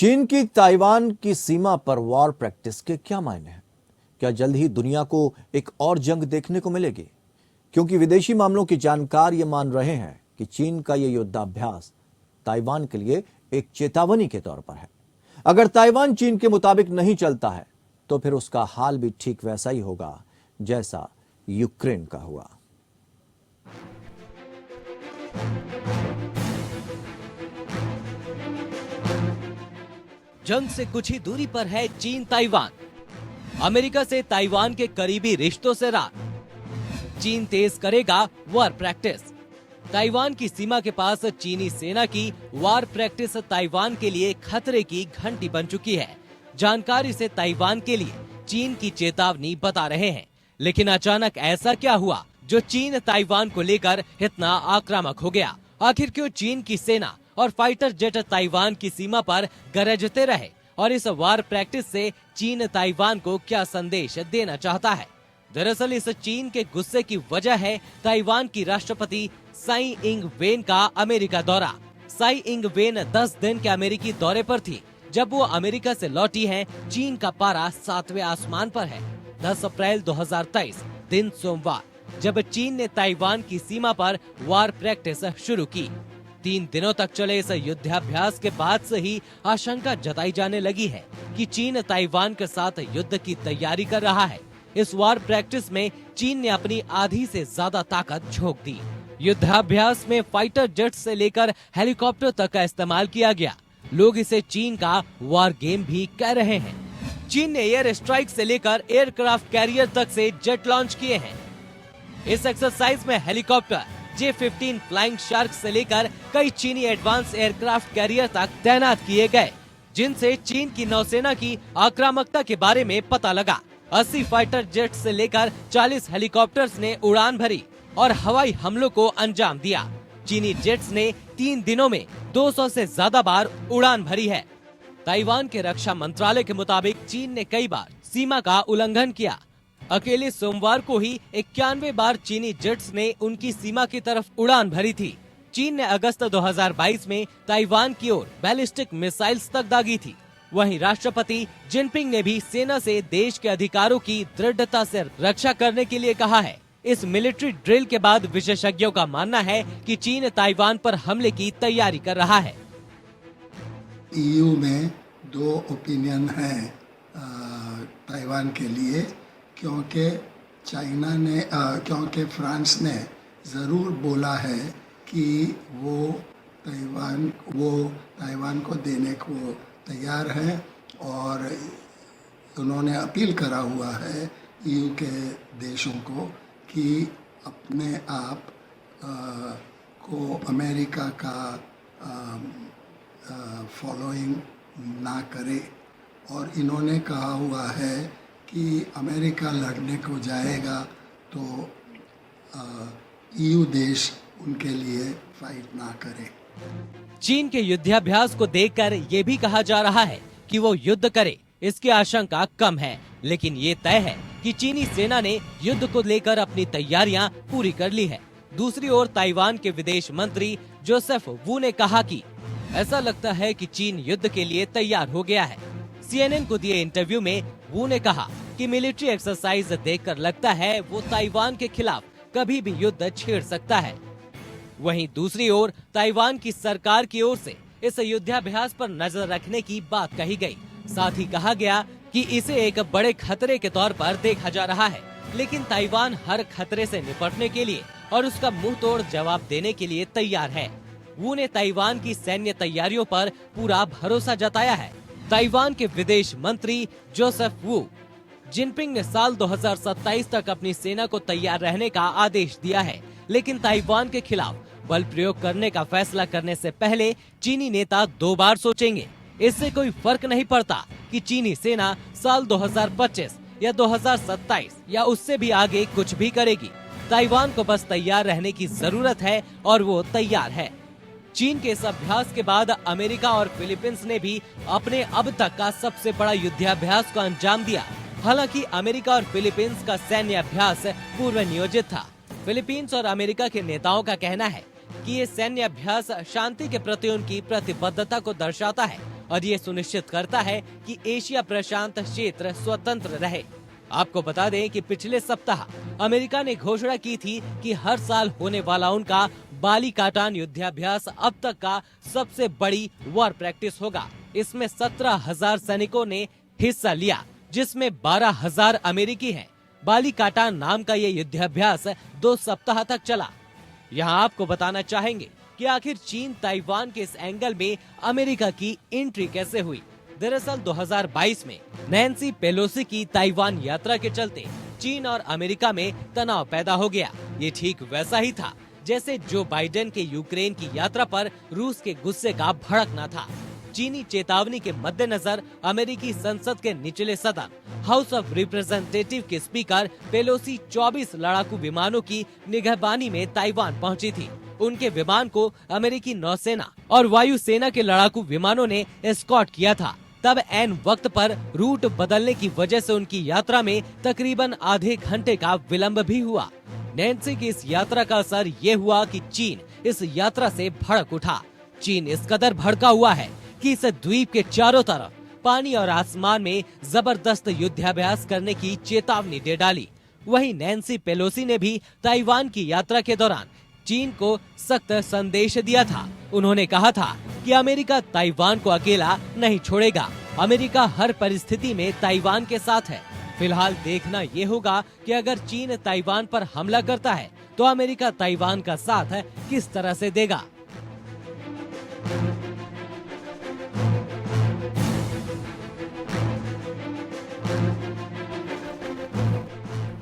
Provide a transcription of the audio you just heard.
चीन की ताइवान की सीमा पर वॉर प्रैक्टिस के क्या मायने हैं? क्या जल्द ही दुनिया को एक और जंग देखने को मिलेगी? क्योंकि विदेशी मामलों के जानकार ये मान रहे हैं कि चीन का ये युद्धाभ्यास ताइवान के लिए एक चेतावनी के तौर पर है। अगर ताइवान चीन के मुताबिक नहीं चलता है तो फिर उसका हाल भी ठीक वैसा ही होगा जैसा यूक्रेन का हुआ। जंग से कुछ ही दूरी पर है चीन ताइवान। अमेरिका से ताइवान के करीबी रिश्तों से रार। चीन तेज करेगा वॉर प्रैक्टिस। ताइवान की सीमा के पास चीनी सेना की वॉर प्रैक्टिस ताइवान के लिए खतरे की घंटी बन चुकी है। जानकार इसे ताइवान के लिए चीन की चेतावनी बता रहे हैं। लेकिन अचानक ऐसा क्या हुआ जो चीन ताइवान को लेकर इतना आक्रामक हो गया? आखिर क्यों चीन की सेना और फाइटर जेट ताइवान की सीमा पर गरजते रहे? और इस वॉर प्रैक्टिस से चीन ताइवान को क्या संदेश देना चाहता है? दरअसल इस चीन के गुस्से की वजह है ताइवान की राष्ट्रपति साई इंग वेन का अमेरिका दौरा। साई इंग वेन 10 दिन के अमेरिकी दौरे पर थी। जब वो अमेरिका से लौटी हैं, चीन का पारा 7वें आसमान पर है। 10 अप्रैल 2023 दिन सोमवार, जब चीन ने ताइवान की सीमा पर वॉर प्रैक्टिस शुरू की। 3 दिनों तक चले इस युद्धाभ्यास के बाद से ही आशंका जताई जाने लगी है कि चीन ताइवान के साथ युद्ध की तैयारी कर रहा है। इस वॉर प्रैक्टिस में चीन ने अपनी आधी से ज्यादा ताकत झोंक दी। युद्धाभ्यास में फाइटर जेट से लेकर हेलीकॉप्टर तक का इस्तेमाल किया गया। लोग इसे चीन का वॉर गेम भी कह रहे हैं। चीन ने एयर स्ट्राइक से लेकर एयरक्राफ्ट कैरियर तक से जेट लॉन्च किए हैं। इस एक्सरसाइज में हेलीकॉप्टर J-15 फ्लाइंग शार्क से लेकर कई चीनी एडवांस एयरक्राफ्ट कैरियर तक तैनात किए गए, जिनसे चीन की नौसेना की आक्रामकता के बारे में पता लगा। 80 फाइटर जेट से लेकर 40 हेलीकॉप्टर्स ने उड़ान भरी और हवाई हमलों को अंजाम दिया। चीनी जेट्स ने 3 दिनों में 200 से ज्यादा बार उड़ान भरी है। ताइवान के रक्षा मंत्रालय के मुताबिक चीन ने कई बार सीमा का उल्लंघन किया। अकेले सोमवार को ही 91 बार चीनी जेट्स ने उनकी सीमा की तरफ उड़ान भरी थी। चीन ने अगस्त 2022 में ताइवान की ओर बैलिस्टिक मिसाइल्स तक दागी थी। वहीं राष्ट्रपति जिनपिंग ने भी सेना से देश के अधिकारों की दृढ़ता से रक्षा करने के लिए कहा है। इस मिलिट्री ड्रिल के बाद विशेषज्ञों का मानना है कि चीन ताइवान पर हमले की तैयारी कर रहा है। EU में 2 ओपिनियन है ताइवान के लिए, क्योंकि फ्रांस ने ज़रूर बोला है कि वो ताइवान को देने को तैयार है, और उन्होंने अपील करा हुआ है EU के देशों को कि अपने आप को अमेरिका का फॉलोइंग ना करे। और इन्होंने कहा हुआ है कि अमेरिका लड़ने को जाएगा तो EU देश उनके लिए फाइट ना करे। चीन के युद्धाभ्यास को देखकर ये भी कहा जा रहा है कि वो युद्ध करे, इसकी आशंका कम है। लेकिन ये तय है कि चीनी सेना ने युद्ध को लेकर अपनी तैयारियां पूरी कर ली है। दूसरी ओर ताइवान के विदेश मंत्री जोसेफ वू ने कहा कि ऐसा लगता है कि चीन युद्ध के लिए तैयार हो गया है। CNN को दिए इंटरव्यू में वू ने कहा कि मिलिट्री एक्सरसाइज देखकर लगता है वो ताइवान के खिलाफ कभी भी युद्ध छेड़ सकता है। वहीं दूसरी ओर ताइवान की सरकार की ओर से इस युद्धाभ्यास पर नजर रखने की बात कही गई। साथ ही कहा गया कि इसे एक बड़े खतरे के तौर पर देखा जा रहा है। लेकिन ताइवान हर खतरे से निपटने के लिए और उसका मुंह तोड़ जवाब देने के लिए तैयार है। वू ने ताइवान की सैन्य तैयारियों पर पूरा भरोसा जताया है। ताइवान के विदेश मंत्री जोसेफ वू, जिनपिंग ने साल 2027 तक अपनी सेना को तैयार रहने का आदेश दिया है। लेकिन ताइवान के खिलाफ बल प्रयोग करने का फैसला करने से पहले चीनी नेता 2 बार सोचेंगे। इससे कोई फर्क नहीं पड़ता कि चीनी सेना साल 2025 या 2027 या उससे भी आगे कुछ भी करेगी। ताइवान को बस तैयार रहने की जरूरत है और वो तैयार है। चीन के इस अभ्यास के बाद अमेरिका और फिलीपींस ने भी अपने अब तक का सबसे बड़ा युद्धाभ्यास को अंजाम दिया। हालांकि अमेरिका और फिलीपींस का सैन्य अभ्यास पूर्व नियोजित था। फिलीपींस और अमेरिका के नेताओं का कहना है कि ये सैन्य अभ्यास शांति के प्रति उनकी प्रतिबद्धता को दर्शाता है और ये सुनिश्चित करता है कि एशिया प्रशांत क्षेत्र स्वतंत्र रहे। आपको बता दें कि पिछले सप्ताह अमेरिका ने घोषणा की थी कि हर साल होने वाला उनका बाली-काटान युद्धाभ्यास अब तक का सबसे बड़ी वॉर प्रैक्टिस होगा। इसमें 17,000 सैनिकों ने हिस्सा लिया, जिसमें 12,000 अमेरिकी हैं। बाली-काटान नाम का ये युद्धाभ्यास 2 सप्ताह तक चला। यहाँ आपको बताना चाहेंगे कि आखिर चीन ताइवान के इस एंगल में अमेरिका की एंट्री कैसे हुई। दरअसल 2022 में नैन्सी पेलोसी की ताइवान यात्रा के चलते चीन और अमेरिका में तनाव पैदा हो गया। ये ठीक वैसा ही था जैसे जो बाइडेन के यूक्रेन की यात्रा पर रूस के गुस्से का भड़कना था। चीनी चेतावनी के मद्देनजर अमेरिकी संसद के निचले सदन हाउस ऑफ रिप्रेजेंटेटिव के स्पीकर पेलोसी 24 लड़ाकू विमानों की निगहबानी में ताइवान पहुंची थी। उनके विमान को अमेरिकी नौसेना और वायुसेना के लड़ाकू विमानों ने एस्कॉर्ट किया था। तब ऐन वक्त पर रूट बदलने की वजह से उनकी यात्रा में तकरीबन आधे घंटे का विलंब भी हुआ। नैन्सी की इस यात्रा का असर ये हुआ कि चीन इस यात्रा से भड़क उठा। चीन इस कदर भड़का हुआ है कि इस द्वीप के चारों तरफ पानी और आसमान में जबरदस्त युद्धाभ्यास करने की चेतावनी दे डाली। वहीं नैन्सी पेलोसी ने भी ताइवान की यात्रा के दौरान चीन को सख्त संदेश दिया था। उन्होंने कहा था कि अमेरिका ताइवान को अकेला नहीं छोड़ेगा। अमेरिका हर परिस्थिति में ताइवान के साथ है। फिलहाल देखना ये होगा कि अगर चीन ताइवान पर हमला करता है तो अमेरिका ताइवान का साथ किस तरह से देगा।